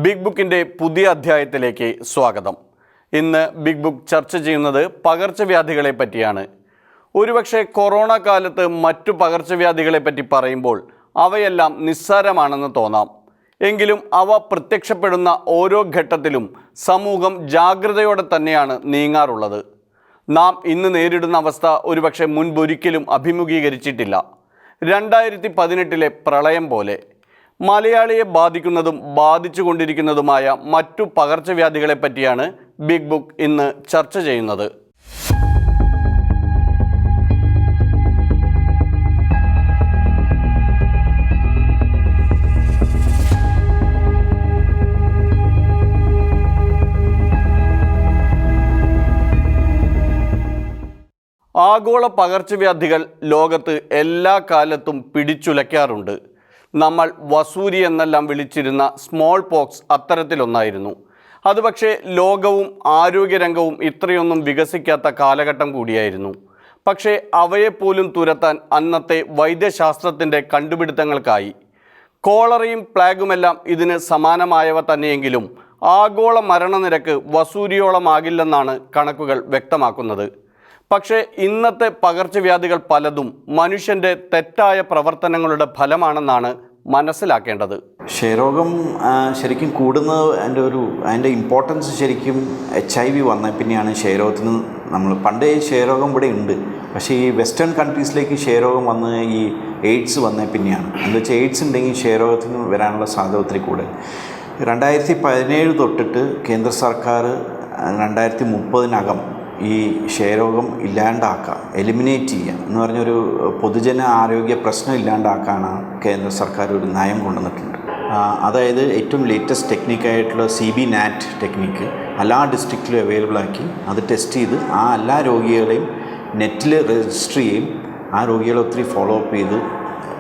Big ബുക്കിൻ്റെ പുതിയ അധ്യായത്തിലേക്ക് സ്വാഗതം. ഇന്ന് ബിഗ് ബുക്ക് ചർച്ച ചെയ്യുന്നത് പകർച്ചവ്യാധികളെ പറ്റിയാണ്. ഒരുപക്ഷെ കൊറോണ കാലത്ത് മറ്റു പകർച്ചവ്യാധികളെ പറ്റി പറയുമ്പോൾ അവയെല്ലാം നിസ്സാരമാണെന്ന് തോന്നാം. എങ്കിലും അവ പ്രത്യക്ഷപ്പെടുന്ന ഓരോ ഘട്ടത്തിലും സമൂഹം ജാഗ്രതയോടെ തന്നെയാണ് നീങ്ങാറുള്ളത്. നാം ഇന്ന് നേരിടുന്ന അവസ്ഥ ഒരുപക്ഷെ മുൻപൊരിക്കലും അഭിമുഖീകരിച്ചിട്ടില്ല. 2018 പ്രളയം പോലെ മലയാളിയെ ബാധിക്കുന്നതും ബാധിച്ചുകൊണ്ടിരിക്കുന്നതുമായ മറ്റു പകർച്ചവ്യാധികളെ പറ്റിയാണ് ബിഗ് ബുക്ക് ഇന്ന് ചർച്ച ചെയ്യുന്നത്. ആഗോള പകർച്ചവ്യാധികൾ ലോകത്ത് എല്ലാ കാലത്തും പിടിച്ചുലയ്ക്കാറുണ്ട്. നമ്മൾ വസൂരി എന്നെല്ലാം വിളിച്ചിരുന്ന സ്മോൾ പോക്സ് അത്തരത്തിലൊന്നായിരുന്നു. അത് പക്ഷേ ലോകവും ആരോഗ്യരംഗവും ഇത്രയൊന്നും വികസിക്കാത്ത കാലഘട്ടം കൂടിയായിരുന്നു. പക്ഷേ അവയെപ്പോലും തുരത്താൻ അന്നത്തെ വൈദ്യശാസ്ത്രത്തിൻ്റെ കണ്ടുപിടുത്തങ്ങൾക്കായി. കോളറയും പ്ലാഗുമെല്ലാം ഇതിന് സമാനമായവ തന്നെയെങ്കിലും ആഗോള മരണനിരക്ക് വസൂരിയോളമാകില്ലെന്നാണ് കണക്കുകൾ വ്യക്തമാക്കുന്നത്. പക്ഷേ ഇന്നത്തെ പകർച്ചവ്യാധികൾ പലതും മനുഷ്യൻ്റെ തെറ്റായ പ്രവർത്തനങ്ങളുടെ ഫലമാണെന്നാണ് മനസ്സിലാക്കേണ്ടത്. ക്ഷയരോഗം ശരിക്കും കൂടുന്നത് അതിൻ്റെ ഇമ്പോർട്ടൻസ് ശരിക്കും HIV വന്ന പിന്നെയാണ് ക്ഷയരോഗത്തിന് പണ്ടേ ക്ഷയരോഗം ഇവിടെ ഉണ്ട്. പക്ഷേ ഈ വെസ്റ്റേൺ കൺട്രീസിലേക്ക് ക്ഷയരോഗം വന്ന് ഈ എയ്ഡ്സ് വന്ന പിന്നെയാണ്. എന്താ വെച്ചാൽ എയ്ഡ്സ് ഉണ്ടെങ്കിൽ ക്ഷയരോഗത്തിന് വരാനുള്ള സാധ്യത ഒത്തിരി കൂടുതൽ. 2017 തൊട്ടിട്ട് കേന്ദ്ര സർക്കാർ 2030 ഈ ക്ഷയരോഗം ഇല്ലാണ്ടാക്കുക, എലിമിനേറ്റ് ചെയ്യുക എന്ന് പറഞ്ഞൊരു പൊതുജന ആരോഗ്യ പ്രശ്നം ഇല്ലാണ്ടാക്കാനാണ് കേന്ദ്ര സർക്കാർ ഒരു നയം കൊണ്ടുവന്നിട്ടുണ്ട്. അതായത് ഏറ്റവും ലേറ്റസ്റ്റ് ടെക്നിക്കായിട്ടുള്ള CB-NAT ടെക്നിക്ക് എല്ലാ ഡിസ്ട്രിക്റ്റിലും അവൈലബിൾ ആക്കി അത് ടെസ്റ്റ് ചെയ്ത് എല്ലാ രോഗികളെയും നെറ്റിൽ രജിസ്റ്റർ ചെയ്യും. ആ രോഗികളെ ഒത്തിരി ഫോളോ അപ്പ് ചെയ്ത്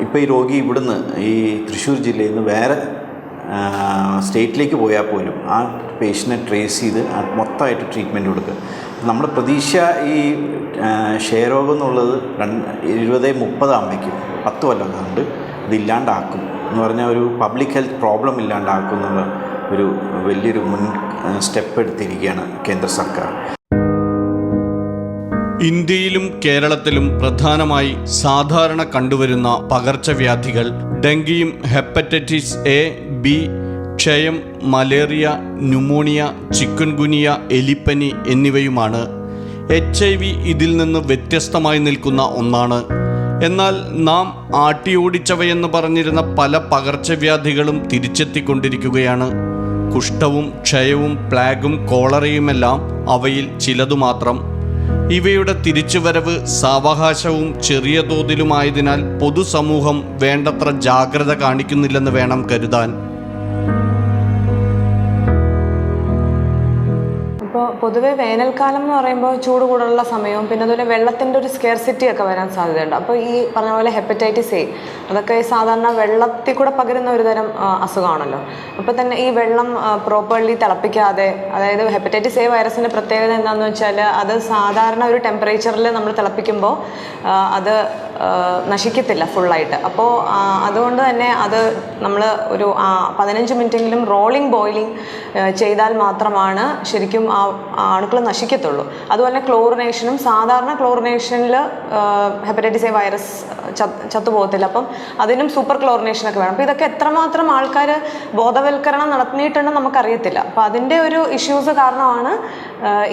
ഇപ്പോൾ ഈ രോഗി ഇവിടുന്ന് ഈ തൃശ്ശൂർ ജില്ലയിൽ നിന്ന് വേറെ സ്റ്റേറ്റിലേക്ക് പോയാൽ പോലും ആ പേഷ്യൻറ്റിനെ ട്രേസ് ചെയ്ത് മൊത്തമായിട്ട് ട്രീറ്റ്മെൻറ്റ് കൊടുക്കുക. നമ്മുടെ പ്രതീക്ഷ ഈ ക്ഷയരോഗം എന്നുള്ളത് 2030 ആകുമ്പോഴേക്കും 10 കൊല്ലം കൊണ്ട് ഇതില്ലാണ്ടാക്കും എന്ന് പറഞ്ഞാൽ ഒരു പബ്ലിക് ഹെൽത്ത് പ്രോബ്ലം ഇല്ലാണ്ടാക്കും എന്നുള്ള ഒരു വലിയൊരു മുൻ സ്റ്റെപ്പ് എടുത്തിരിക്കുകയാണ് കേന്ദ്ര സർക്കാർ. ഇന്ത്യയിലും കേരളത്തിലും പ്രധാനമായി സാധാരണ കണ്ടുവരുന്ന പകർച്ചവ്യാധികൾ ഡെങ്കിയും ഹെപ്പറ്റൈറ്റിസ് A, B, ക്ഷയം, മലേറിയ, ന്യൂമോണിയ, ചിക്കൻഗുനിയ, എലിപ്പനി എന്നിവയുമാണ്. HIV ഇതിൽ നിന്ന് വ്യത്യസ്തമായി നിൽക്കുന്ന ഒന്നാണ്. എന്നാൽ നാം ആട്ടിയോടിച്ചവയെന്ന് പറഞ്ഞിരുന്ന പല പകർച്ചവ്യാധികളും തിരിച്ചെത്തിക്കൊണ്ടിരിക്കുകയാണ്. കുഷ്ഠവും ക്ഷയവും പ്ലാഗും കോളറയുമെല്ലാം അവയിൽ ചിലതു മാത്രം. ഇവയുടെ തിരിച്ചുവരവ് സാവകാശവും ചെറിയ തോതിലുമായതിനാൽ പൊതുസമൂഹം വേണ്ടത്ര ജാഗ്രത കാണിക്കുന്നില്ലെന്ന് വേണം കരുതാൻ. ഇപ്പോൾ പൊതുവെ വേനൽക്കാലം എന്ന് പറയുമ്പോൾ ചൂട് കൂടുതലുള്ള സമയവും പിന്നെ അതുപോലെ വെള്ളത്തിൻ്റെ ഒരു സ്കെയർസിറ്റി ഒക്കെ വരാൻ സാധ്യതയുണ്ട്. അപ്പോൾ ഈ പറഞ്ഞ പോലെ ഹെപ്പറ്റൈറ്റിസ് A അതൊക്കെ സാധാരണ വെള്ളത്തിൽ കൂടെ പകരുന്ന ഒരു തരം അസുഖമാണല്ലോ. അപ്പോൾ തന്നെ ഈ വെള്ളം പ്രോപ്പർലി തിളപ്പിക്കാതെ, അതായത് ഹെപ്പറ്റൈറ്റിസ് A വൈറസിൻ്റെ പ്രത്യേകത എന്താണെന്ന് വെച്ചാൽ അത് സാധാരണ ഒരു ടെമ്പറേച്ചറിൽ നമ്മൾ തിളപ്പിക്കുമ്പോൾ അത് നശിക്കത്തില്ല ഫുള്ളായിട്ട്. അപ്പോൾ അതുകൊണ്ട് തന്നെ അത് നമ്മൾ ഒരു 15 മിനിറ്റെങ്കിലും റോളിംഗ് ബോയിലിംഗ് ചെയ്താൽ മാത്രമാണ് ശരിക്കും ആ അണുക്കൾ നശിക്കത്തുള്ളൂ. അതുപോലെ ക്ലോറിനേഷനും, സാധാരണ ക്ലോറിനേഷനിൽ ഹെപ്പറ്റൈറ്റിസ് A വൈറസ് ചത്തുപോകത്തില്ല. അപ്പം അതിനും സൂപ്പർ ക്ലോറിനേഷനൊക്കെ വേണം. അപ്പോൾ ഇതൊക്കെ എത്രമാത്രം ആൾക്കാർ ബോധവൽക്കരണം നടത്തിയിട്ടുണ്ടെന്ന് നമുക്കറിയത്തില്ല. അപ്പോൾ അതിൻ്റെ ഒരു ഇഷ്യൂസ് കാരണമാണ്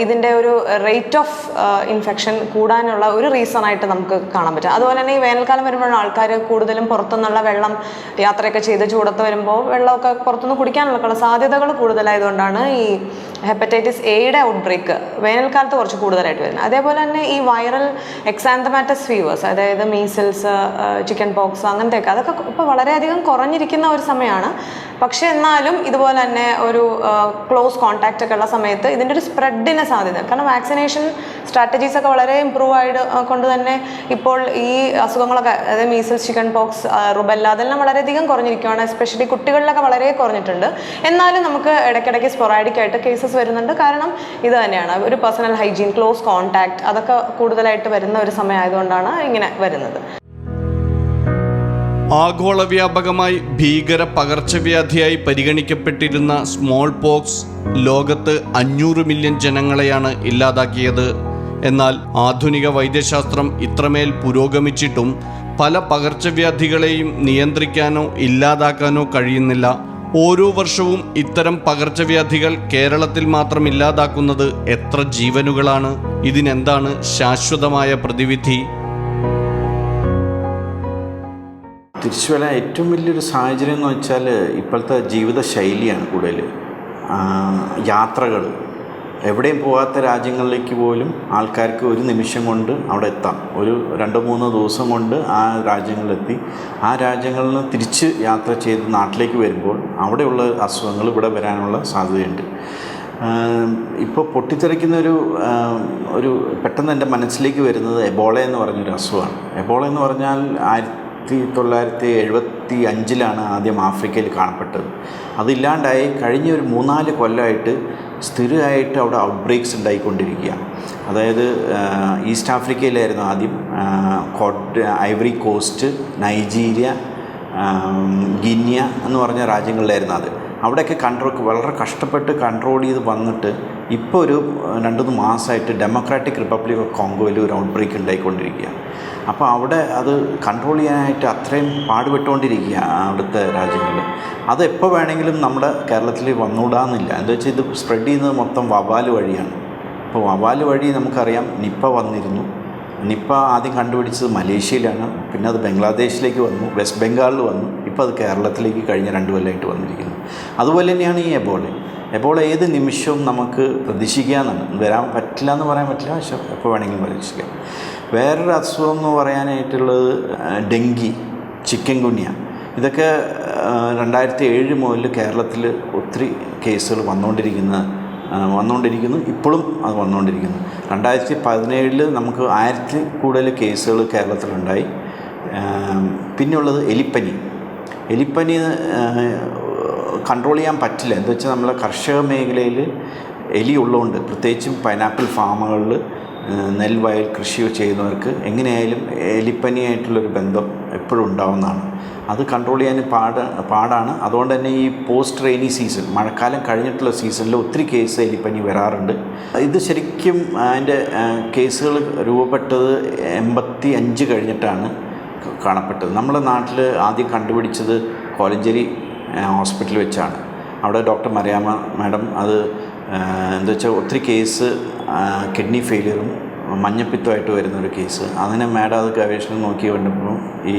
ഇതിൻ്റെ ഒരു റേറ്റ് ഓഫ് ഇൻഫെക്ഷൻ കൂടാനുള്ള ഒരു റീസണായിട്ട് നമുക്ക് കാണാൻ പറ്റും. അതുപോലെ തന്നെ ഈ വേനൽക്കാലം വരുമ്പോഴാണ് ആൾക്കാർ കൂടുതലും പുറത്തുനിന്നുള്ള വെള്ളം യാത്രയൊക്കെ ചെയ്ത് ചൂടത്ത് വരുമ്പോൾ വെള്ളമൊക്കെ പുറത്തുനിന്ന് കുടിക്കാനുള്ള സാധ്യതകൾ കൂടുതലായതുകൊണ്ടാണ് ഈ ഹെപ്പറ്റൈറ്റിസ് Aയുടെ ഔട്ട്ബ്രേക്ക് വേനൽക്കാലത്ത് കുറച്ച് കൂടുതലായിട്ട് വരുന്നത്. അതേപോലെ തന്നെ ഈ വൈറൽ എക്സാന്തമാറ്റസ് ഫീവേഴ്സ്, അതായത് മീസിൽസ്, ചിക്കൻ പോക്സ് അങ്ങനത്തെയൊക്കെ അതൊക്കെ ഇപ്പോൾ വളരെയധികം കുറഞ്ഞിരിക്കുന്ന ഒരു സമയമാണ്. പക്ഷേ എന്നാലും ഇതുപോലെ തന്നെ ഒരു ക്ലോസ് കോൺടാക്റ്റ് ഒക്കെ ഉള്ള സമയത്ത് ഇതിൻ്റെ ഒരു സ്പ്രെഡിന് സാധ്യത, കാരണം വാക്സിനേഷൻ സ്ട്രാറ്റജീസ് ഒക്കെ വളരെ ഇമ്പ്രൂവ് ആയിട്ട് കൊണ്ട് തന്നെ ഇപ്പോൾ ഈ അസുഖങ്ങളൊക്കെ, അതായത് മീസിൽസ്, ചിക്കൻ പോക്സ്, റുബെല്ല അതെല്ലാം വളരെയധികം കുറഞ്ഞിരിക്കുകയാണ്. എസ്പെഷ്യലി കുട്ടികളിലൊക്കെ വളരെ കുറഞ്ഞിട്ടുണ്ട്. എന്നാലും നമുക്ക് ഇടയ്ക്കിടയ്ക്ക് സ്പൊറാഡിക് ആയിട്ട് കേസസ് വരുന്നുണ്ട്. കാരണം ഇത് തന്നെയാണ്, ഒരു പേഴ്സണൽ ഹൈജീൻ, ക്ലോസ് കോൺടാക്റ്റ് അതൊക്കെ കൂടുതലായിട്ട് വരുന്ന ഒരു സമയമായതുകൊണ്ടാണ് ഇങ്ങനെ വരുന്നത്. ആഗോളവ്യാപകമായി ഭീകര പകർച്ചവ്യാധിയായി പരിഗണിക്കപ്പെട്ടിരുന്ന സ്മോൾ പോക്സ് ലോകത്ത് 500 മില്യൺ ജനങ്ങളെയാണ് ഇല്ലാതാക്കിയത്. എന്നാൽ ആധുനിക വൈദ്യശാസ്ത്രം ഇത്രമേൽ പുരോഗമിച്ചിട്ടും പല പകർച്ചവ്യാധികളെയും നിയന്ത്രിക്കാനോ ഇല്ലാതാക്കാനോ കഴിയുന്നില്ല. ഓരോ വർഷവും ഇത്തരം പകർച്ചവ്യാധികൾ കേരളത്തിൽ മാത്രം ഇല്ലാതാക്കുന്നത് എത്ര ജീവനുകളാണ്? ഇതിനെന്താണ് ശാശ്വതമായ പ്രതിവിധി? തിരിച്ചുവരാൻ ഏറ്റവും വലിയൊരു സാഹചര്യം എന്ന് വെച്ചാൽ ഇപ്പോഴത്തെ ജീവിതശൈലിയാണ്. കൂടുതൽ യാത്രകൾ, എവിടെയും പോകാത്ത രാജ്യങ്ങളിലേക്ക് പോലും ആൾക്കാർക്ക് ഒരു നിമിഷം കൊണ്ട് അവിടെ എത്താം. ഒരു 2-3 ദിവസം കൊണ്ട് ആ രാജ്യങ്ങളിലെത്തി ആ രാജ്യങ്ങളിൽ നിന്ന് തിരിച്ച് യാത്ര ചെയ്ത് നാട്ടിലേക്ക് വരുമ്പോൾ അവിടെയുള്ള അസുഖങ്ങൾ ഇവിടെ വരാനുള്ള സാധ്യതയുണ്ട്. ഇപ്പോൾ പൊട്ടിത്തെറിക്കുന്ന ഒരു പെട്ടെന്ന് എൻ്റെ മനസ്സിലേക്ക് വരുന്നത് എബോള എന്ന് പറഞ്ഞൊരു അസുഖമാണ്. എബോള എന്ന് പറഞ്ഞാൽ 1975 ആദ്യം ആഫ്രിക്കയിൽ കാണപ്പെട്ടത്. അതില്ലാണ്ടായി കഴിഞ്ഞ ഒരു 3-4 കൊല്ലമായിട്ട് സ്ഥിരമായിട്ട് അവിടെ ഔട്ട്ബ്രേക്സ് ഉണ്ടായിക്കൊണ്ടിരിക്കുക. അതായത് ഈസ്റ്റ് ആഫ്രിക്കയിലായിരുന്നു ആദ്യം, ഐവറി കോസ്റ്റ്, നൈജീരിയ, ഗിനിയ എന്ന് പറഞ്ഞ രാജ്യങ്ങളിലായിരുന്നു അത്. അവിടെയൊക്കെ വളരെ കഷ്ടപ്പെട്ട് കൺട്രോൾ ചെയ്ത് വന്നിട്ട് ഇപ്പോൾ ഒരു 2-3 മാസമായിട്ട് ഡെമോക്രാറ്റിക് റിപ്പബ്ലിക് ഓഫ് കോങ്കോയിൽ ഒരു ഔട്ട്ബ്രേക്ക് ഉണ്ടായിക്കൊണ്ടിരിക്കുക. അപ്പോൾ അവിടെ അത് കൺട്രോൾ ചെയ്യാനായിട്ട് അത്രയും പാടുപെട്ടുകൊണ്ടിരിക്കുക അവിടുത്തെ രാജ്യങ്ങളിൽ. അത് എപ്പോൾ വേണമെങ്കിലും നമ്മുടെ കേരളത്തിൽ വന്നുകൂടാന്നില്ല. എന്താ വെച്ചാൽ ഇത് സ്പ്രെഡ് ചെയ്യുന്നത് മൊത്തം വവാല് വഴിയാണ്. അപ്പോൾ വവാല് വഴി നമുക്കറിയാം നിപ്പ വന്നിരുന്നു. നിപ്പ ആദ്യം കണ്ടുപിടിച്ചത് മലേഷ്യയിലാണ്, പിന്നെ അത് ബംഗ്ലാദേശിലേക്ക് വന്നു, വെസ്റ്റ് ബംഗാളിൽ വന്നു, ഇപ്പോൾ അത് കേരളത്തിലേക്ക് കഴിഞ്ഞ 2 കൊല്ലമായിട്ട് വന്നിരിക്കുന്നു. അതുപോലെ തന്നെയാണ് ഈ എബോള. എബോള ഏത് നിമിഷവും നമുക്ക് പ്രതീക്ഷിക്കാമെന്നാണ്. വരാൻ പറ്റില്ല എന്ന് പറയാൻ പറ്റില്ല, പക്ഷെ എപ്പോൾ വേണമെങ്കിലും പ്രതീക്ഷിക്കാം. വേറൊരു അസുഖം എന്ന് പറയാനായിട്ടുള്ളത് ഡെങ്കി, ചിക്കൻ ഗുനിയ. ഇതൊക്കെ 2007 മുതൽ കേരളത്തിൽ ഒത്തിരി കേസുകൾ വന്നുകൊണ്ടിരിക്കുന്നു. ഇപ്പോഴും അത് വന്നുകൊണ്ടിരിക്കുന്നു. 2017 നമുക്ക് 1000 കൂടുതൽ കേസുകൾ കേരളത്തിലുണ്ടായി. പിന്നെയുള്ളത് എലിപ്പനി. കൺട്രോൾ ചെയ്യാൻ പറ്റില്ല. എന്താ വെച്ചാൽ നമ്മളെ കർഷക മേഖലയിൽ എലി ഉള്ളതുകൊണ്ട്, പ്രത്യേകിച്ചും പൈനാപ്പിൾ ഫാമുകളിൽ നെൽവയൽ കൃഷി ചെയ്യുന്നവർക്ക് എങ്ങനെയായാലും എലിപ്പനിയായിട്ടുള്ളൊരു ബന്ധം എപ്പോഴും ഉണ്ടാവുന്നതാണ്. അത് കൺട്രോൾ ചെയ്യാൻ പാടാണ്. അതുകൊണ്ട് തന്നെ ഈ പോസ്റ്റ് റെയിനി സീസൺ, മഴക്കാലം കഴിഞ്ഞിട്ടുള്ള സീസണിൽ ഒത്തിരി കേസ് എലിപ്പനി വരാറുണ്ട്. ഇത് ശരിക്കും അതിൻ്റെ കേസുകൾ രൂപപ്പെട്ടത് 85 കഴിഞ്ഞിട്ടാണ് കാണപ്പെട്ടത്. നമ്മുടെ നാട്ടിൽ ആദ്യം കണ്ടുപിടിച്ചത് കോലഞ്ചേരി ഹോസ്പിറ്റലിൽ വെച്ചാണ്. അവിടെ ഡോക്ടർ മറിയാമ്മ മാഡം അത് എന്താ വെച്ചാൽ ഒത്തിരി കേസ് കിഡ്നി ഫെയിലിയറും മഞ്ഞപ്പിത്തമായിട്ട് വരുന്നൊരു കേസ്. അങ്ങനെ മാഡം അത് ഗവേഷണം നോക്കി കണ്ടപ്പോൾ ഈ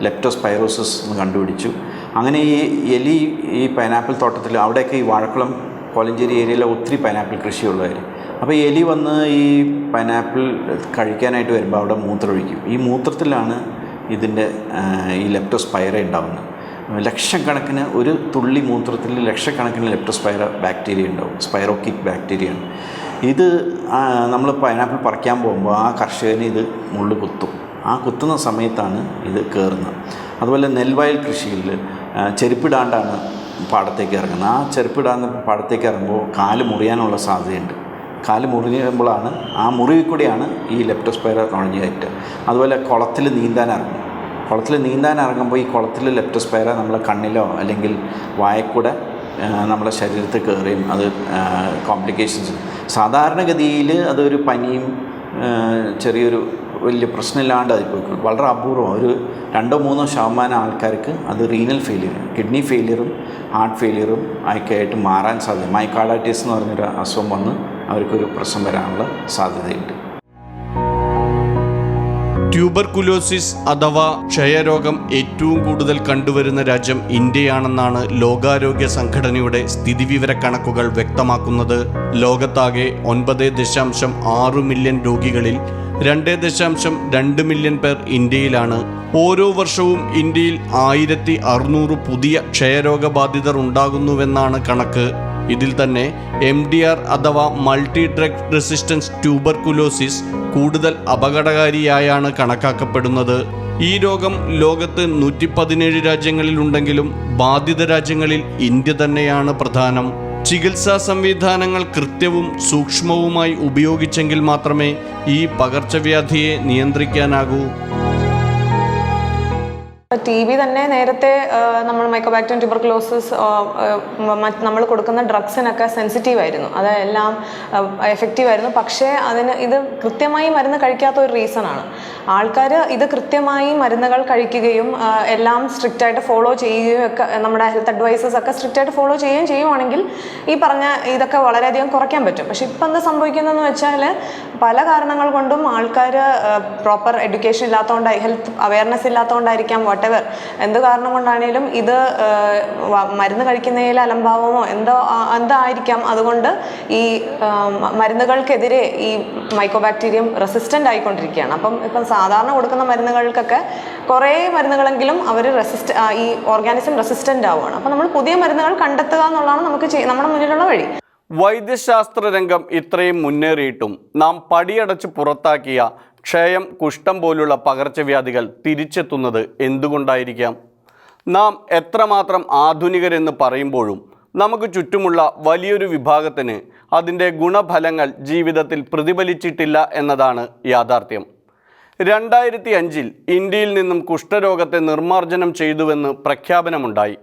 ലെപ്റ്റോസ്പൈറോസിസ് എന്ന് കണ്ടുപിടിച്ചു. അങ്ങനെ ഈ പൈനാപ്പിൾ തോട്ടത്തിൽ അവിടെയൊക്കെ ഈ വാഴക്കുളം കോലഞ്ചേരി ഏരിയയിലെ ഒത്തിരി പൈനാപ്പിൾ കൃഷിയുള്ളവർ. അപ്പോൾ എലി വന്ന് ഈ പൈനാപ്പിൾ കഴിക്കാനായിട്ട് വരുമ്പോൾ അവിടെ മൂത്രമൊഴിക്കും. ഈ മൂത്രത്തിലാണ് ഇതിൻ്റെ ഈ ലെപ്റ്റോസ്പൈറ ഉണ്ടാകുന്നത്. ലക്ഷക്കണക്കിന്, ഒരു തുള്ളി മൂത്രത്തിൽ ലക്ഷക്കണക്കിന് ലെപ്റ്റോസ്പൈറ ബാക്ടീരിയ ഉണ്ടാവും. സ്പൈറോക്കിക് ബാക്ടീരിയയാണ് ഇത്. നമ്മൾ പൈനാപ്പിൾ പറിക്കാൻ പോകുമ്പോൾ ആ കർഷകന് ഇത് മുള്ളു കുത്തും. ആ കുത്തുന്ന സമയത്താണ് ഇത് കയറുന്നത്. അതുപോലെ നെൽവയൽ കൃഷിയിൽ ചെരുപ്പിടാണ്ടാണ് പാടത്തേക്ക് ഇറങ്ങുന്നത്. ആ ചെരുപ്പിടാന്ന് പാടത്തേക്ക് ഇറങ്ങുമ്പോൾ കാല് മുറിയാനുള്ള സാധ്യതയുണ്ട്. കാല് മുറിയുമ്പോഴാണ് ആ മുറിവിൽ കൂടെയാണ് ഈ ലെപ്റ്റോസ്പൈറ നുഴഞ്ഞു കയറ്റുക. അതുപോലെ കുളത്തിൽ നീന്താൻ ഇറങ്ങുമ്പോൾ ഈ കുളത്തിൽ ലെപ്റ്റോസ്പൈറ നമ്മളെ കണ്ണിലോ അല്ലെങ്കിൽ വായക്കൂടെ നമ്മുടെ ശരീരത്തിൽ കയറിയും അത് കോംപ്ലിക്കേഷൻസ്. സാധാരണഗതിയിൽ അതൊരു പനിയും ചെറിയൊരു വലിയ പ്രശ്നമില്ലാണ്ട് അതിപ്പോൾ വളരെ അപൂർവം, ഒരു 2-3% ആൾക്കാർക്ക് അത് റീനൽ ഫെയിലിയർ, കിഡ്നി ഫെയിലിയറും ഹാർട്ട് ഫെയിലിയറും ഒക്കെ ആയിട്ട് മാറാൻ സാധ്യത. മയോകാർഡൈറ്റിസ് എന്ന് പറഞ്ഞൊരു അസുഖം വന്ന് അവർക്കൊരു പ്രശ്നം വരാനുള്ള സാധ്യതയുണ്ട്. ട്യൂബർകുലോസിസ് അഥവാ ക്ഷയരോഗം ഏറ്റവും കൂടുതൽ കണ്ടുവരുന്ന രാജ്യം ഇന്ത്യയാണെന്നാണ് ലോകാരോഗ്യ സംഘടനയുടെ സ്ഥിതിവിവരക്കണക്കുകൾ വ്യക്തമാക്കുന്നത്. ലോകത്താകെ 9.6 മില്യൺ രോഗികളിൽ 2.2 മില്യൺ പേർ ഇന്ത്യയിലാണ്. ഓരോ വർഷവും ഇന്ത്യയിൽ 1600 പുതിയ ക്ഷയരോഗബാധിതർ ഉണ്ടാകുന്നുവെന്നാണ് കണക്ക്. ഇതിൽ തന്നെ MDR അഥവാ മൾട്ടി ഡ്രഗ് റെസിസ്റ്റൻസ് ട്യൂബർകുലോസിസ് കൂടുതൽ അപകടകാരിയായാണ് കണക്കാക്കപ്പെടുന്നത്. ഈ രോഗം ലോകത്ത് 117 രാജ്യങ്ങളിലുണ്ടെങ്കിലും ബാധിത രാജ്യങ്ങളിൽ ഇന്ത്യ തന്നെയാണ് പ്രധാനം. ചികിത്സാ സംവിധാനങ്ങൾ കൃത്യവും സൂക്ഷ്മവുമായി ഉപയോഗിച്ചെങ്കിൽ മാത്രമേ ഈ പകർച്ചവ്യാധിയെ നിയന്ത്രിക്കാനാകൂ. TB തന്നെ നേരത്തെ നമ്മൾ മൈക്കോബാക്ടീരിയം ട്യൂബർകുലോസിസ് നമ്മൾ കൊടുക്കുന്ന ഡ്രഗ്സിനൊക്കെ സെൻസിറ്റീവ് ആയിരുന്നു, അതെല്ലാം എഫക്റ്റീവ് ആയിരുന്നു. പക്ഷേ ഇത് കൃത്യമായി മരുന്ന് കഴിക്കാത്ത ഒരു റീസണാണ്. ആൾക്കാർ ഇത് കൃത്യമായി മരുന്നുകൾ കഴിക്കുകയും എല്ലാം സ്ട്രിക്റ്റായിട്ട് ഫോളോ ചെയ്യുകയും ഒക്കെ, നമ്മുടെ ഹെൽത്ത് അഡ്വൈസസ് ഒക്കെ സ്ട്രിക്റ്റായിട്ട് ഫോളോ ചെയ്യുവാണെങ്കിൽ ഈ പറഞ്ഞ ഇതൊക്കെ വളരെയധികം കുറയ്ക്കാൻ പറ്റും. പക്ഷെ ഇപ്പം എന്താ സംഭവിക്കുന്നതെന്ന് വെച്ചാൽ പല കാരണങ്ങൾ കൊണ്ടും ആൾക്കാർ പ്രോപ്പർ എഡ്യൂക്കേഷൻ ഇല്ലാത്തതുകൊണ്ടായി, ഹെൽത്ത് അവയർനെസ് ഇല്ലാത്തതുകൊണ്ടായിരിക്കാം, whatever, എന്ത് കാരണം കൊണ്ടാണേലും ഇത് മരുന്ന് കഴിക്കുന്നതിൽ അലംഭാവമോ എന്തായിരിക്കാം, അതുകൊണ്ട് ഈ മരുന്നുകൾക്കെതിരെ ഈ മൈക്കോബാക്ടീരിയം റെസിസ്റ്റൻ്റ് ആയിക്കൊണ്ടിരിക്കുകയാണ്. ഇപ്പം സാധാരണ കൊടുക്കുന്ന മരുന്നുകൾക്കൊക്കെ കുറേ മരുന്നുകളെങ്കിലും അവർ ഈ ഓർഗാനിസം റെസിസ്റ്റൻ്റ് ആവുകയാണ്. അപ്പം നമ്മൾ പുതിയ മരുന്നുകൾ കണ്ടെത്തുക എന്നുള്ളതാണ് നമ്മുടെ മുന്നിലുള്ള വഴി. വൈദ്യശാസ്ത്ര രംഗം ഇത്രയും മുന്നേറിയിട്ടും നാം പടിയടച്ച് പുറത്താക്കിയ ക്ഷയം, കുഷ്ഠം പോലുള്ള പകർച്ചവ്യാധികൾ തിരിച്ചെത്തുന്നത് എന്തുകൊണ്ടായിരിക്കാം? നാം എത്രമാത്രം ആധുനികരെന്ന് പറയുമ്പോഴും നമുക്ക് ചുറ്റുമുള്ള വലിയൊരു വിഭാഗത്തിന് അതിൻ്റെ ഗുണഫലങ്ങൾ ജീവിതത്തിൽ പ്രതിഫലിച്ചിട്ടില്ല എന്നതാണ് യാഥാർത്ഥ്യം. 2005 ഇന്ത്യയിൽ നിന്നും കുഷ്ഠരോഗത്തെ നിർമ്മാർജ്ജനം ചെയ്തുവെന്ന് പ്രഖ്യാപനമുണ്ടായി.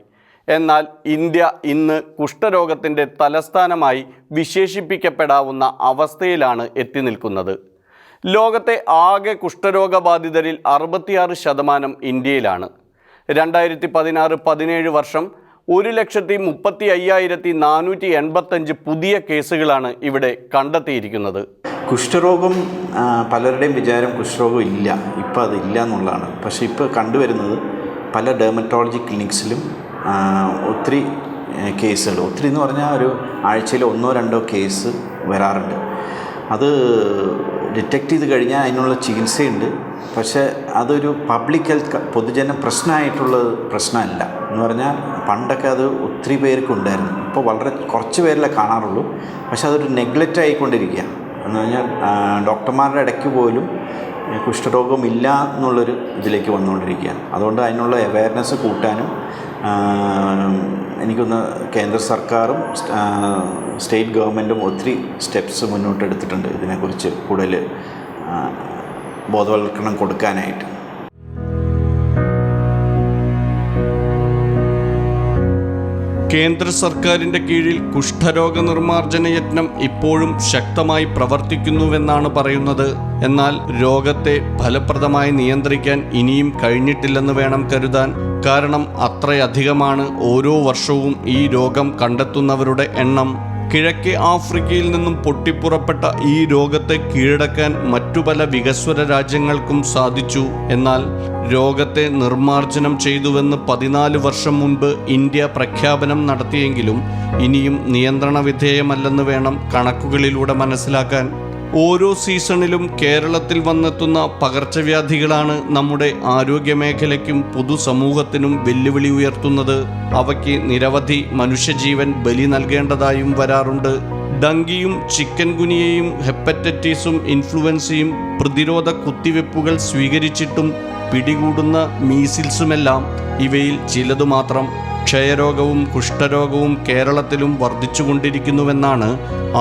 എന്നാൽ ഇന്ത്യ ഇന്ന് കുഷ്ഠരോഗത്തിൻ്റെ തലസ്ഥാനമായി വിശേഷിപ്പിക്കപ്പെടാവുന്ന അവസ്ഥയിലാണ് എത്തി നിൽക്കുന്നത്. ലോകത്തെ ആകെ കുഷ്ഠരോഗബാധിതരിൽ 66% ഇന്ത്യയിലാണ്. 2016-17 വർഷം 1,35,485 പുതിയ കേസുകളാണ് ഇവിടെ കണ്ടെത്തിയിരിക്കുന്നത്. കുഷ്ഠരോഗം പലരുടെയും വിചാരം കുഷ്ഠരോഗം ഇല്ല, ഇപ്പോൾ അതില്ല എന്നുള്ളതാണ്. പക്ഷേ ഇപ്പോൾ കണ്ടുവരുന്നത് പല ഡെർമറ്റോളജി ക്ലിനിക്സിലും ഒത്തിരി കേസുകൾ, ഒത്തിരി എന്ന് പറഞ്ഞാൽ ഒരു ആഴ്ചയിൽ 1-2 കേസ് വരാറുണ്ട്. അത് ഡിറ്റക്റ്റ് ചെയ്ത് കഴിഞ്ഞാൽ അതിനുള്ള ചികിത്സയുണ്ട്. പക്ഷേ അതൊരു പബ്ലിക് ഹെൽത്ത് പൊതുജന പ്രശ്നമായിട്ടുള്ള പ്രശ്നമല്ല എന്ന് പറഞ്ഞാൽ പണ്ടൊക്കെ അത് ഒത്തിരി പേർക്ക് ഉണ്ടായിരുന്നു. ഇപ്പോൾ വളരെ കുറച്ച് പേരിലേ കാണാറുള്ളൂ. പക്ഷേ അതൊരു നെഗ്ലക്റ്റ് ആയിക്കൊണ്ടിരിക്കുക എന്ന് പറഞ്ഞാൽ ഡോക്ടർമാരുടെ ഇടയ്ക്ക് പോലും കുഷ്ഠരോഗമില്ല എന്നുള്ളൊരു ഇതിലേക്ക് വന്നുകൊണ്ടിരിക്കുകയാണ്. അതുകൊണ്ട് അതിനുള്ള അവയർനെസ് കൂട്ടാനും എനിക്കൊന്ന് കേന്ദ്ര സർക്കാരും സ്റ്റേറ്റ് ഗവൺമെൻറ്റും ഒത്തിരി സ്റ്റെപ്സ് മുന്നോട്ടെടുത്തിട്ടുണ്ട് ഇതിനെക്കുറിച്ച് കൂടുതൽ ബോധവൽക്കരണം കൊടുക്കാനായിട്ട്. കേന്ദ്ര സർക്കാരിൻ്റെ കീഴിൽ കുഷ്ഠരോഗ നിർമ്മാർജ്ജന യത്നം ഇപ്പോഴും ശക്തമായി പ്രവർത്തിക്കുന്നുവെന്നാണ് പറയുന്നത്. എന്നാൽ രോഗത്തെ ഫലപ്രദമായി നിയന്ത്രിക്കാൻ ഇനിയും കഴിഞ്ഞിട്ടില്ലെന്ന് വേണം കരുതാൻ. കാരണം അത്രയധികമാണ് ഓരോ വർഷവും ഈ രോഗം കണ്ടെത്തുന്നവരുടെ എണ്ണം. കിഴക്കേ ആഫ്രിക്കയിൽ നിന്നും പൊട്ടിപ്പുറപ്പെട്ട ഈ രോഗത്തെ കീഴടക്കാൻ മറ്റു പല വികസ്വര രാജ്യങ്ങൾക്കും സാധിച്ചു. എന്നാൽ രോഗത്തെ നിർമ്മാർജ്ജനം ചെയ്തുവെന്ന് 14 വർഷം മുൻപ് ഇന്ത്യ പ്രഖ്യാപനം നടത്തിയെങ്കിലും ഇനിയും നിയന്ത്രണ വിധേയമല്ലെന്ന് വേണം കണക്കുകളിലൂടെ മനസ്സിലാക്കാൻ. ഓരോ സീസണിലും കേരളത്തിൽ വന്നെത്തുന്ന പകർച്ചവ്യാധികളാണ് നമ്മുടെ ആരോഗ്യമേഖലയ്ക്കും പൊതുസമൂഹത്തിനും വെല്ലുവിളി ഉയർത്തുന്നത്. അവയ്ക്ക് നിരവധി മനുഷ്യജീവൻ ബലി നൽകേണ്ടതായും വരാറുണ്ട്. ഡങ്കിയും ചിക്കൻ ഗുനിയയും ഹെപ്പറ്റൈറ്റിസും ഇൻഫ്ലുവൻസയും പ്രതിരോധ കുത്തിവെപ്പുകൾ സ്വീകരിച്ചിട്ടും പിടികൂടുന്ന മീസിൽസുമെല്ലാം ഇവയിൽ ചിലതു മാത്രം. ക്ഷയരോഗവും കുഷ്ഠരോഗവും കേരളത്തിലും വർദ്ധിച്ചുകൊണ്ടിരിക്കുന്നുവെന്നാണ്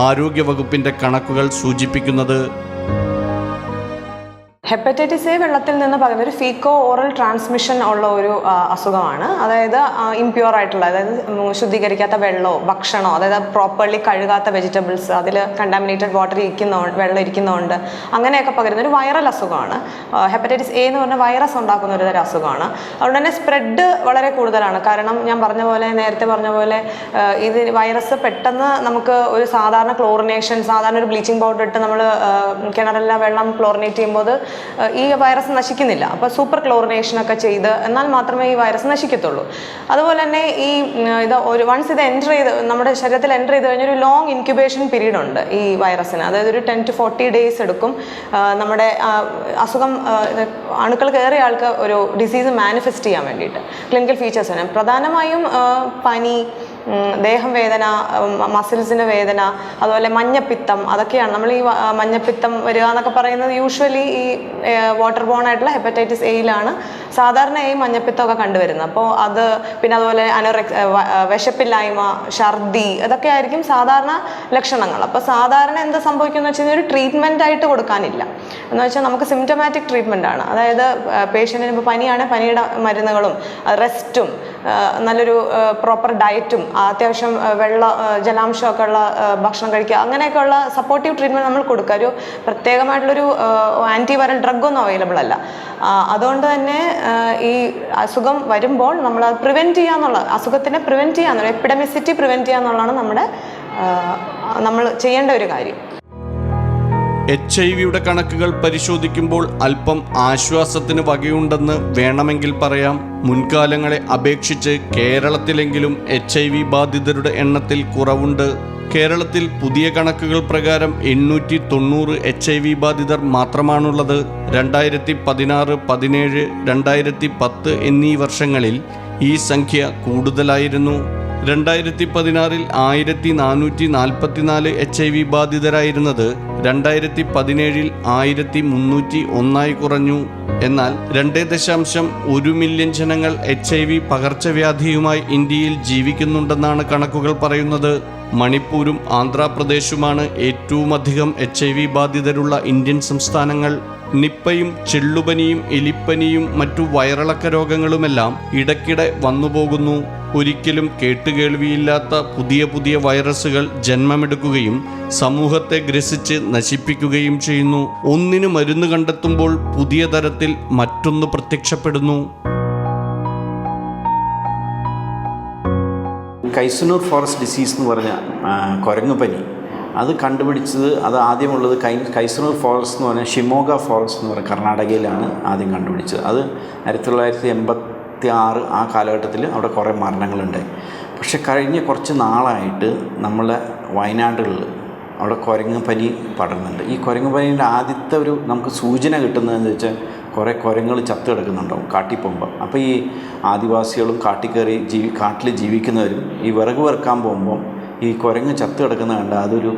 ആരോഗ്യവകുപ്പിൻ്റെ കണക്കുകൾ സൂചിപ്പിക്കുന്നത്. ഹെപ്പറ്റൈറ്റിസ് എ വെള്ളത്തിൽ നിന്ന് പകരുന്ന ഒരു ഫീക്കോ ഓറൽ ട്രാൻസ്മിഷൻ ഉള്ള ഒരു അസുഖമാണ്. അതായത് ഇംപ്യൂർ ആയിട്ടുള്ള, അതായത് ശുദ്ധീകരിക്കാത്ത വെള്ളമോ ഭക്ഷണമോ, അതായത് പ്രോപ്പർലി കഴുകാത്ത വെജിറ്റബിൾസ്, അതിൽ കണ്ടാമിനേറ്റഡ് വാട്ടർ വെള്ളം ഇരിക്കുന്നതുകൊണ്ട് അങ്ങനെയൊക്കെ പകരുന്ന ഒരു വൈറൽ അസുഖമാണ്. ഹെപ്പറ്റൈറ്റിസ് എ എന്ന് പറഞ്ഞ വൈറസ് ഉണ്ടാക്കുന്ന ഒരു തരം അസുഖമാണ്. അതുകൊണ്ട് തന്നെ സ്പ്രെഡ് വളരെ കൂടുതലാണ്. കാരണം ഞാൻ നേരത്തെ പറഞ്ഞ പോലെ ഇത് വൈറസ് പെട്ടെന്ന് നമുക്ക് ഒരു സാധാരണ ഒരു ബ്ലീച്ചിങ് പൗഡർ ഇട്ട് നമ്മൾ കിണറിലെ വെള്ളം ക്ലോറിനേറ്റ് ചെയ്യുമ്പോൾ ഈ വൈറസ് നശിക്കുന്നില്ല. അപ്പോൾ സൂപ്പർ ക്ലോറിനേഷനൊക്കെ ചെയ്ത് എന്നാൽ മാത്രമേ ഈ വൈറസ് നശിക്കത്തുള്ളൂ. അതുപോലെ തന്നെ വൺസ് ഇത് നമ്മുടെ ശരീരത്തിൽ എൻ്റർ ചെയ്ത് കഴിഞ്ഞാൽ ഒരു ലോങ് ഇൻക്യുബേഷൻ പീരീഡ് ഉണ്ട് ഈ വൈറസിന്. അതായത് ഒരു 10 to 40 days എടുക്കും നമ്മുടെ അസുഖം അണുക്കൾ കയറിയ ആൾക്ക് ഒരു ഡിസീസ് മാനിഫെസ്റ്റ് ചെയ്യാൻ വേണ്ടിയിട്ട്. ക്ലിനിക്കൽ ഫീച്ചേഴ്സ് ആണ് പ്രധാനമായും പനി, ദേഹം വേദന, മസിൽസിന് വേദന, അതുപോലെ മഞ്ഞപ്പിത്തം. അതൊക്കെയാണ് നമ്മൾ ഈ മഞ്ഞപ്പിത്തം വരിക എന്നൊക്കെ പറയുന്നത്. യൂഷ്വലി ഈ വാട്ടർ ബോൺ ആയിട്ടുള്ള ഹെപ്പറ്റൈറ്റിസ് എയിലാണ് സാധാരണ ഈ മഞ്ഞപ്പിത്തമൊക്കെ കണ്ടുവരുന്നത്. അപ്പോൾ പിന്നെ അതുപോലെ വിശപ്പില്ലായ്മ, ഛർദി, അതൊക്കെ ആയിരിക്കും സാധാരണ ലക്ഷണങ്ങൾ. അപ്പോൾ സാധാരണ എന്താ സംഭവിക്കുന്നത് വെച്ച് കഴിഞ്ഞാൽ ഒരു ട്രീറ്റ്മെൻ്റ് ആയിട്ട് കൊടുക്കാനില്ല. എന്ന് വെച്ചാൽ നമുക്ക് സിംറ്റമാറ്റിക് ട്രീറ്റ്മെൻ്റ് ആണ്. അതായത് പേഷ്യൻറ്റിന് ഇപ്പോൾ പനിയാണെങ്കിൽ പനിയുടെ മരുന്നുകളും റെസ്റ്റും നല്ലൊരു പ്രോപ്പർ ഡയറ്റും അത്യാവശ്യം ജലാംശമൊക്കെ ഉള്ള ഭക്ഷണം കഴിക്കുക, അങ്ങനെയൊക്കെയുള്ള സപ്പോർട്ടീവ് ട്രീറ്റ്മെൻറ്റ് നമ്മൾ കൊടുക്കുക. ഒരു പ്രത്യേകമായിട്ടുള്ളൊരു ആൻറ്റിവൈറൽ ഡ്രഗൊന്നും അവൈലബിൾ അല്ല. അതുകൊണ്ട് തന്നെ ഈ അസുഖം വരുമ്പോൾ നമ്മൾ അത് പ്രിവെൻറ്റ് ചെയ്യാന്നുള്ള, അസുഖത്തിനെ പ്രിവെൻറ്റ് ചെയ്യാന്നുള്ള, എപ്പിഡമിസിറ്റി പ്രിവെൻറ്റ് ചെയ്യാന്നുള്ളതാണ് നമ്മൾ ചെയ്യേണ്ട ഒരു കാര്യം. HIV കണക്കുകൾ പരിശോധിക്കുമ്പോൾ അല്പം ആശ്വാസത്തിന് വകയുണ്ടെന്ന് വേണമെങ്കിൽ പറയാം. മുൻകാലങ്ങളെ അപേക്ഷിച്ച് കേരളത്തിലെങ്കിലും HIV ബാധിതരുടെ എണ്ണത്തിൽ കുറവുണ്ട്. കേരളത്തിൽ പുതിയ കണക്കുകൾ പ്രകാരം 890 HIV ബാധിതർ മാത്രമാണുള്ളത്. 2016, 17, 2010 എന്നീ വർഷങ്ങളിൽ ഈ സംഖ്യ കൂടുതലായിരുന്നു. 2016 1444 HIV ബാധിതരായിരുന്നത് 2017 1301 കുറഞ്ഞു. എന്നാൽ 2.1 മില്യൺ ജനങ്ങൾ HIV പകർച്ചവ്യാധിയുമായി ഇന്ത്യയിൽ ജീവിക്കുന്നുണ്ടെന്നാണ് കണക്കുകൾ പറയുന്നത്. മണിപ്പൂരും ആന്ധ്രാപ്രദേശുമാണ് ഏറ്റവും അധികം HIV ബാധിതരുള്ള ഇന്ത്യൻ സംസ്ഥാനങ്ങൾ. നിപ്പയും ചെള്ളുപനിയും എലിപ്പനിയും മറ്റു വയറിളക്ക രോഗങ്ങളുമെല്ലാം ഇടയ്ക്കിടെ വന്നുപോകുന്നു. ഒരിക്കലും കേട്ടുകേൾവിയില്ലാത്ത പുതിയ വൈറസുകൾ ജന്മമെടുക്കുകയും സമൂഹത്തെ ഗ്രസിച്ച് നശിപ്പിക്കുകയും ചെയ്യുന്നു. ഒന്നിന് മരുന്ന് കണ്ടെത്തുമ്പോൾ പുതിയ തരത്തിൽ മറ്റൊന്ന് പ്രത്യക്ഷപ്പെടുന്നു. കൈസനൂർ ഫോറസ്റ്റ് ഡിസീസ് എന്ന് പറഞ്ഞ കുരങ്ങുപനി അത് കണ്ടുപിടിച്ചത്, അത് ആദ്യമുള്ളത് കൈസനൂർ ഫോറസ്റ്റ് എന്ന് പറഞ്ഞാൽ ഷിമോഗ ഫോറസ്റ്റ് എന്ന് പറഞ്ഞാൽ കർണാടകയിലാണ് ആദ്യം കണ്ടുപിടിച്ചത്. അത് 1986 ആ കാലഘട്ടത്തിൽ അവിടെ കുറേ മരണങ്ങളുണ്ടായി. പക്ഷെ കഴിഞ്ഞ കുറച്ച് നാളായിട്ട് നമ്മളെ വയനാടുകളിൽ അവിടെ കുരങ്ങുപനി പടരുന്നുണ്ട്. ഈ കുരങ്ങുപനീൻ്റെ ആദ്യത്തെ ഒരു നമുക്ക് സൂചന കിട്ടുന്നതെന്ന് വെച്ചാൽ കുറേ കുരങ്ങൾ ചത്തു കിടക്കുന്നുണ്ടാവും കാട്ടിൽ പോകുമ്പോൾ. അപ്പോൾ ഈ ആദിവാസികളും കാട്ടിൽ ജീവിക്കുന്നവരും ഈ വിറക് വെറുക്കാൻ പോകുമ്പം ഈ കുരങ്ങ് ചത്തു കിടക്കുന്ന കണ്ട അതൊരു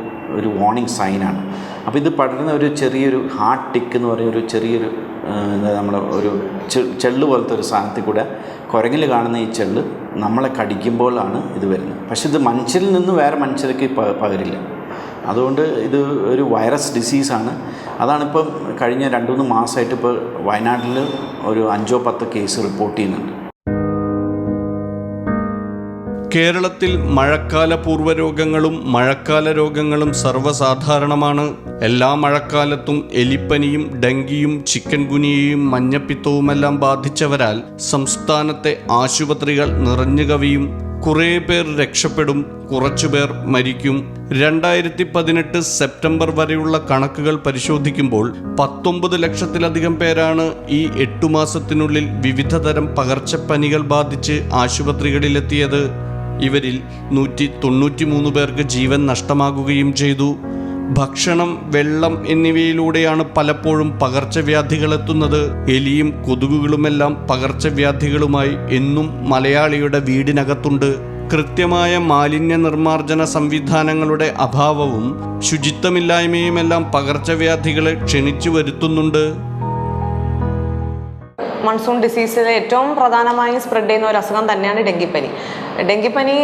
വാർണിംഗ് സൈനാണ്. അപ്പോൾ ഇത് പടരുന്ന ഒരു ചെറിയൊരു ഹാർട്ട് ടിക്ക് എന്ന് പറയുന്ന ചെറിയൊരു ഒരു ചെള്ള് പോലത്തെ ഒരു സാധനത്തിൽ കൂടെ കുരങ്ങിൽ കാണുന്ന ഈ ചെള്ള് നമ്മളെ കടിക്കുമ്പോഴാണ് ഇത് വരുന്നത്. പക്ഷെ ഇത് മനുഷ്യരിൽ നിന്ന് വേറെ മനുഷ്യർക്ക് പകരില്ല. അതുകൊണ്ട് ഇത് ഒരു വൈറസ് ഡിസീസാണ്. അതാണിപ്പം കഴിഞ്ഞ 2-3 മാസമായിട്ട് ഇപ്പോൾ വയനാട്ടിൽ ഒരു 5-10 കേസ് റിപ്പോർട്ട് ചെയ്യുന്നുണ്ട്. കേരളത്തിൽ മഴക്കാല പൂർവ്വരോഗങ്ങളും മഴക്കാല രോഗങ്ങളും സർവ്വസാധാരണമാണ്. എല്ലാ മഴക്കാലത്തും എലിപ്പനിയും ഡെങ്കിയും ചിക്കൻ ഗുനിയയും മഞ്ഞപ്പിത്തവുമെല്ലാം ബാധിച്ചവരാൽ സംസ്ഥാനത്തെ ആശുപത്രികൾ നിറഞ്ഞു കവിയും. കുറേ പേർ രക്ഷപ്പെടും, കുറച്ചുപേർ മരിക്കും. 2018 സെപ്റ്റംബർ വരെയുള്ള കണക്കുകൾ പരിശോധിക്കുമ്പോൾ 19 ലക്ഷത്തിലധികം പേരാണ് ഈ 8 മാസത്തിനുള്ളിൽ വിവിധതരം പകർച്ചപ്പനികൾ ബാധിച്ച് ആശുപത്രികളിലെത്തിയത്. ഇവരിൽ 193 പേർക്ക് ജീവൻ നഷ്ടമാകുകയും ചെയ്തു. ഭക്ഷണം, വെള്ളം എന്നിവയിലൂടെയാണ് പലപ്പോഴും പകർച്ചവ്യാധികളെത്തുന്നത്. എലിയും കൊതുകുകളുമെല്ലാം പകർച്ചവ്യാധികളുമായി എന്നും മലയാളിയുടെ വീടിനകത്തുണ്ട്. കൃത്യമായ മാലിന്യ നിർമ്മാർജ്ജന സംവിധാനങ്ങളുടെ അഭാവവും ശുചിത്വമില്ലായ്മയുമെല്ലാം പകർച്ചവ്യാധികളെ ക്ഷണിച്ചു വരുത്തുന്നുണ്ട്. മൺസൂൺ ഡിസീസിൽ ഏറ്റവും പ്രധാനമായും സ്പ്രെഡ് ചെയ്യുന്ന ഒരു അസുഖം തന്നെയാണ് ഡെങ്കിപ്പനി. ഡെങ്കിപ്പനി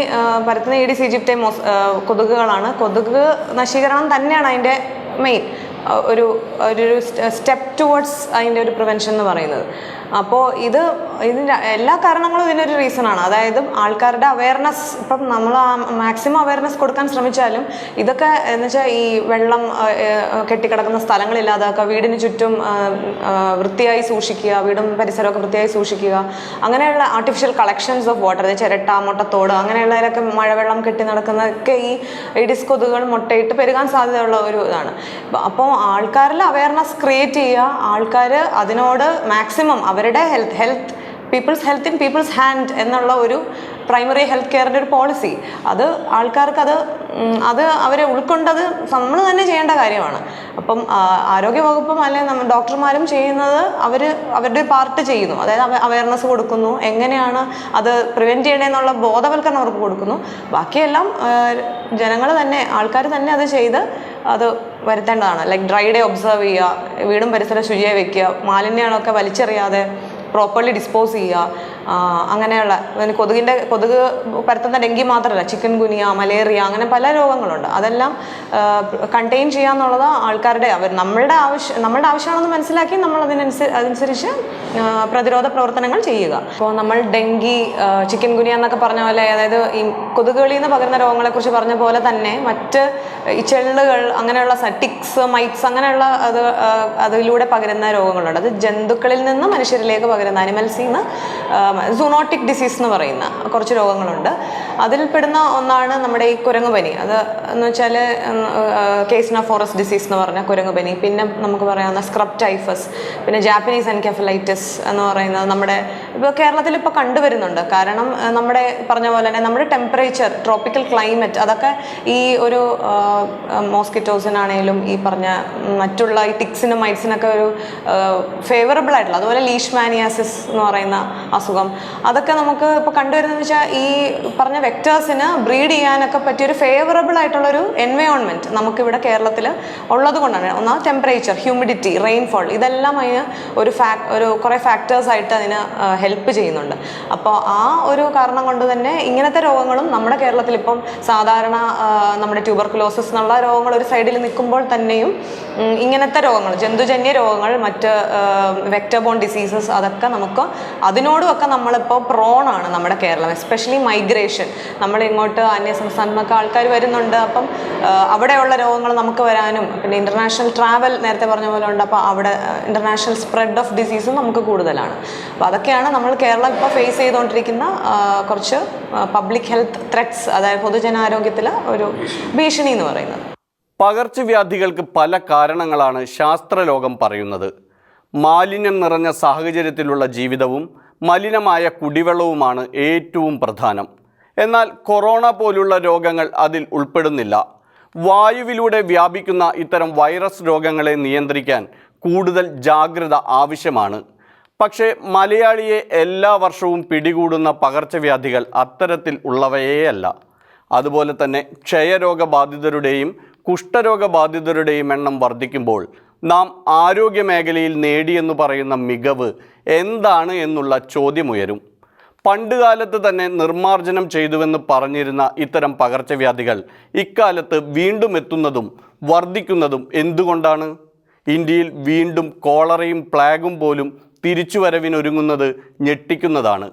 പരത്തുന്ന ഈഡിസ് ഈജിപ്തി കൊതുകുകളാണ്. കൊതുക് നശീകരണം തന്നെയാണ് അതിൻ്റെ മെയിൻ ഒരു സ്റ്റെപ്പ് ടുവേർഡ്സ് അതിൻ്റെ ഒരു പ്രിവെൻഷൻ എന്ന് പറയുന്നത്. അപ്പോൾ ഇതിൻ്റെ എല്ലാ കാരണങ്ങളും ഇതിനൊരു റീസണാണ്. അതായത് ആൾക്കാരുടെ അവയർനെസ്, ഇപ്പം നമ്മൾ മാക്സിമം അവയർനെസ് കൊടുക്കാൻ ശ്രമിച്ചാലും ഇതൊക്കെ എന്ന് വെച്ചാൽ ഈ വെള്ളം കെട്ടിക്കിടക്കുന്ന സ്ഥലങ്ങളില്ലാതാക്കുക, വീടിന് ചുറ്റും വൃത്തിയായി സൂക്ഷിക്കുക, വീടും പരിസരമൊക്കെ വൃത്തിയായി സൂക്ഷിക്കുക, അങ്ങനെയുള്ള ആർട്ടിഫിഷ്യൽ കളക്ഷൻസ് ഓഫ് വാട്ടർ, ചിരട്ട, മുട്ടത്തോട് അങ്ങനെയുള്ളതിലൊക്കെ മഴവെള്ളം കെട്ടി നടക്കുന്നതൊക്കെ ഈ ഈഡിസ് കൊതുകുകൾ മുട്ടയിട്ട് പെരുകാൻ സാധ്യതയുള്ള ഒരു ഇതാണ്. അപ്പോൾ ആൾക്കാരിൽ അവയർനെസ് ക്രിയേറ്റ് ചെയ്യുക, ആൾക്കാർ അതിനോട് മാക്സിമം അവരുടെ people's health in people's hand എന്നുള്ള ഒരു പ്രൈമറി ഹെൽത്ത് കെയറിൻ്റെ ഒരു പോളിസി, അത് ആൾക്കാർക്ക് അത് അവരെ ഉൾക്കൊണ്ടത് നമ്മൾ തന്നെ ചെയ്യേണ്ട കാര്യമാണ്. അപ്പം ആരോഗ്യവകുപ്പും അല്ലെങ്കിൽ നമ്മൾ ഡോക്ടർമാരും ചെയ്യുന്നത് അവരുടെ പാർട്ട് ചെയ്യുന്നു. അതായത് അവയർനെസ് കൊടുക്കുന്നു, എങ്ങനെയാണ് അത് പ്രിവെൻറ്റ് ചെയ്യണമെന്നുള്ള ബോധവൽക്കരണം അവർക്ക് കൊടുക്കുന്നു. ബാക്കിയെല്ലാം ജനങ്ങൾ തന്നെ, ആൾക്കാർ തന്നെ അത് ചെയ്ത് അത് വരുത്തേണ്ടതാണ്. ലൈക്ക് ഡ്രൈ ഡേ ഒബ്സർവ് ചെയ്യുക, വീടും പരിസരം ശുചിയായി വെക്കുക, മാലിന്യങ്ങളൊക്കെ വലിച്ചെറിയാതെ പ്രോപ്പർലി ഡിസ്പോസ് ചെയ്യുക, അങ്ങനെയുള്ള കൊതുക് പരത്തുന്ന ഡെങ്കി മാത്രമല്ല, ചിക്കൻ ഗുനിയ, മലേറിയ, അങ്ങനെ പല രോഗങ്ങളുണ്ട്. അതെല്ലാം കണ്ടെയ്ൻ ചെയ്യുക എന്നുള്ളത് ആൾക്കാരുടെ നമ്മളുടെ ആവശ്യമാണെന്ന് മനസ്സിലാക്കി നമ്മൾ അതനുസരിച്ച് പ്രതിരോധ പ്രവർത്തനങ്ങൾ ചെയ്യുക. ഇപ്പോൾ നമ്മൾ ഡെങ്കി, ചിക്കൻ ഗുനിയ എന്നൊക്കെ പറഞ്ഞ പോലെ, അതായത് ഈ കൊതുകുകളിൽ നിന്ന് പകരുന്ന രോഗങ്ങളെക്കുറിച്ച് പറഞ്ഞ പോലെ തന്നെ മറ്റ് ഈ ചെള്ളുകൾ, അങ്ങനെയുള്ള ടിക്സ്, മൈറ്റ്സ്, അങ്ങനെയുള്ള അതിലൂടെ പകരുന്ന രോഗങ്ങളുണ്ട്. അത് ജന്തുക്കളിൽ നിന്ന് മനുഷ്യരിലേക്ക് പകരുന്ന, അനിമൽസിൽ നിന്ന് സൂണോട്ടിക് ഡിസീസ് എന്ന് പറയുന്ന കുറച്ച് രോഗങ്ങളുണ്ട്. അതിൽപ്പെടുന്ന ഒന്നാണ് നമ്മുടെ ഈ കുരങ്ങുപനി. അത് എന്ന് വെച്ചാൽ കേസ്ന ഫോറസ്റ്റ് ഡിസീസ് എന്ന് പറഞ്ഞ കുരങ്ങുപനി. പിന്നെ നമുക്ക് പറയാവുന്ന സ്ക്രബ് ടൈഫസ്, പിന്നെ ജാപ്പനീസ് എൻകെഫലൈറ്റിസ് എന്ന് പറയുന്നത് നമ്മുടെ ഇപ്പോൾ കേരളത്തിൽ ഇപ്പോൾ കണ്ടുവരുന്നുണ്ട്. കാരണം നമ്മുടെ പറഞ്ഞ പോലെ തന്നെ നമ്മുടെ ടെമ്പറേച്ചർ, ട്രോപ്പിക്കൽ ക്ലൈമറ്റ്, അതൊക്കെ ഈ ഒരു മോസ്കിറ്റോസിനാണേലും ഈ പറഞ്ഞ മറ്റുള്ള ഈ ടിക്സിനും മൈറ്റ്സിനൊക്കെ ഒരു ഫേവറബിൾ ആയിട്ടുള്ള, അതുപോലെ ലീഷ്മാനിയാസിസ് എന്ന് പറയുന്ന അസുഖം, അതൊക്കെ നമുക്ക് ഇപ്പോൾ കണ്ടുവരുന്നതെന്ന് വെച്ചാൽ ഈ പറഞ്ഞ വെക്ടേഴ്സിന് ബ്രീഡ് ചെയ്യാനൊക്കെ പറ്റിയൊരു ഫേവറബിൾ ആയിട്ടുള്ളൊരു എൻവയോൺമെൻറ്റ് നമുക്കിവിടെ കേരളത്തിൽ ഉള്ളത് കൊണ്ടാണ്. ഒന്നാമത് ടെമ്പറേച്ചർ, ഹ്യൂമിഡിറ്റി, റെയിൻഫോൾ, ഇതെല്ലാം അതിന് ഒരു കുറേ ഫാക്ടേഴ്സായിട്ട് അതിന് ഹെൽപ്പ് ചെയ്യുന്നുണ്ട്. അപ്പോൾ ആ ഒരു കാരണം കൊണ്ട് തന്നെ ഇങ്ങനത്തെ രോഗങ്ങളും നമ്മുടെ കേരളത്തിൽ ഇപ്പം സാധാരണ നമ്മുടെ ട്യൂബർക്കുലോസിസ് എന്നുള്ള രോഗങ്ങൾ ഒരു സൈഡിൽ നിൽക്കുമ്പോൾ തന്നെയും ഇങ്ങനത്തെ രോഗങ്ങൾ, ജന്തുജന്യ രോഗങ്ങൾ, മറ്റ് വെക്ടർ ബോൺ ഡിസീസസ്, അതൊക്കെ നമുക്ക് അതിനോടുമൊക്കെ നമ്മളിപ്പോൾ പ്രോണാണ് നമ്മുടെ കേരളം. എസ്പെഷ്യലി മൈഗ്രേഷൻ, നമ്മൾ ഇങ്ങോട്ട് അന്യ സംസ്ഥാനത്തൊക്കെ ആൾക്കാർ വരുന്നുണ്ട്. അപ്പം അവിടെയുള്ള രോഗങ്ങൾ നമുക്ക് വരാനും, പിന്നെ ഇൻ്റർനാഷണൽ ട്രാവൽ നേരത്തെ പറഞ്ഞ പോലെ ഉണ്ട്. അപ്പോൾ അവിടെ ഇൻ്റർനാഷണൽ സ്പ്രെഡ് ഓഫ് ഡിസീസും നമുക്ക് കൂടുതലാണ്. അപ്പോൾ അതൊക്കെയാണ് നമ്മൾ കേരളം ഇപ്പോൾ ഫേസ് ചെയ്തുകൊണ്ടിരിക്കുന്ന കുറച്ച് പബ്ലിക് ഹെൽത്ത് ത്രെറ്റ്സ്, അതായത് പൊതുജനാരോഗ്യത്തിലെ ഒരു ഭീഷണി എന്ന് പറയുന്നത്. പകർച്ചവ്യാധികൾക്ക് പല കാരണങ്ങളാണ് ശാസ്ത്രലോകം പറയുന്നത്. മാലിന്യം നിറഞ്ഞ സാഹചര്യത്തിലുള്ള ജീവിതവും മലിനമായ കുടിവെള്ളവുമാണ് ഏറ്റവും പ്രധാനം. എന്നാൽ കൊറോണ പോലുള്ള രോഗങ്ങൾ അതിൽ ഉൾപ്പെടുന്നില്ല. വായുവിലൂടെ വ്യാപിക്കുന്ന ഇത്തരം വൈറസ് രോഗങ്ങളെ നിയന്ത്രിക്കാൻ കൂടുതൽ ജാഗ്രത ആവശ്യമാണ്. പക്ഷേ മലയാളിയെ എല്ലാ വർഷവും പിടികൂടുന്ന പകർച്ചവ്യാധികൾ അത്തരത്തിൽ ഉള്ളവയേയല്ല. അതുപോലെ തന്നെ ക്ഷയരോഗബാധിതരുടെയും കുഷ്ഠരോഗബാധിതരുടെയും എണ്ണം വർദ്ധിക്കുമ്പോൾ നാം ആരോഗ്യമേഖലയിൽ നേടിയെന്ന് പറയുന്ന മികവ് എന്താണ് എന്നുള്ള ചോദ്യമുയരും. പണ്ടുകാലത്ത് തന്നെ നിർമ്മാർജ്ജനം ചെയ്തുവെന്ന് പറഞ്ഞിരുന്ന ഇത്തരം പകർച്ചവ്യാധികൾ ഇക്കാലത്ത് വീണ്ടും എത്തുന്നതും വർദ്ധിക്കുന്നതും എന്തുകൊണ്ടാണ്? ഇന്ത്യയിൽ വീണ്ടും കോളറയും പ്ലാഗും പോലും തിരിച്ചുവരവിനൊരുങ്ങുന്നത് ഞെട്ടിക്കുന്നതാണ്.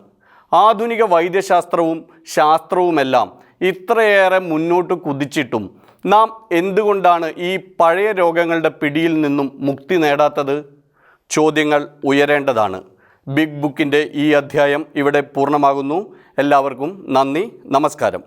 ആധുനിക വൈദ്യശാസ്ത്രവും ശാസ്ത്രവുമെല്ലാം ഇത്രയേറെ മുന്നോട്ട് കുതിച്ചിട്ടും നാം എന്തുകൊണ്ടാണ് ഈ പഴയ രോഗങ്ങളുടെ പിടിയിൽ നിന്നും മുക്തി നേടാത്തത്? ചോദ്യങ്ങൾ ഉയരേണ്ടതാണ്. ബിഗ് ബുക്കിൻ്റെ ഈ അധ്യായം ഇവിടെ പൂർണ്ണമാകുന്നു. എല്ലാവർക്കും നന്ദി, നമസ്കാരം.